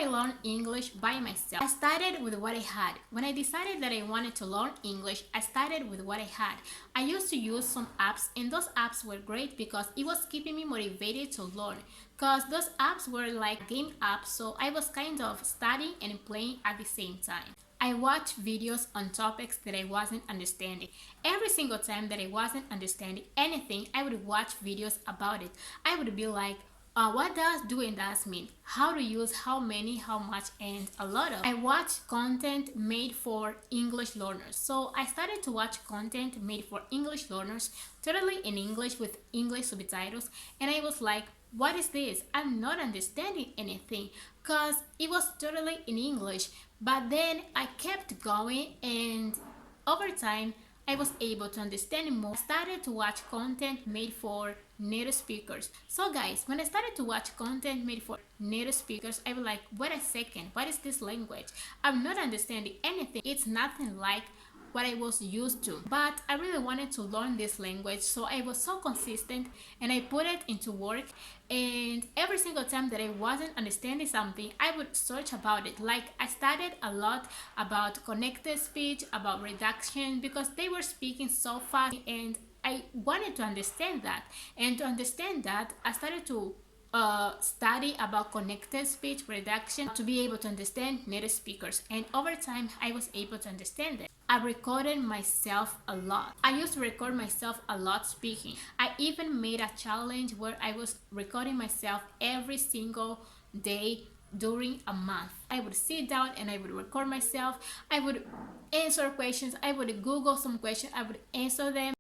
I learned English by myself. I started with what I had. When I decided that I wanted to learn English, I started with what I had. I used to use some apps, and those apps were great because it was keeping me motivated to learn. Because those apps were like game apps, so I was kind of studying and playing at the same time. I watched videos on topics that I wasn't understanding. Every single time that I wasn't understanding anything, I would watch videos about it. I would be like, what does do and does mean? How to use, how many, how much, and a lot of. I watch content made for English learners. So I started to watch content made for English learners, totally in English with English subtitles, and I was like, what is this? I'm not understanding anything because it was totally in English. But then I kept going, and over time I was able to understand more. I started to watch content made for native speakers. So guys, when I started to watch content made for native speakers, I was like, wait a second, what is this language? I'm not understanding anything. It's nothing like what I was used to, but I really wanted to learn this language, so I was so consistent and I put it into work. And every single time that I wasn't understanding something, I would search about it. Like, I studied a lot about connected speech, about reduction, because they were speaking so fast and I wanted to understand that. And to understand that, I started to study about connected speech reduction to be able to understand native speakers, and over time I was able to understand it. I recorded myself a lot. I used to record myself a lot speaking. I even made a challenge where I was recording myself every single day during a month. I would sit down and I would record myself. I would answer questions. I would Google some questions. I would answer them.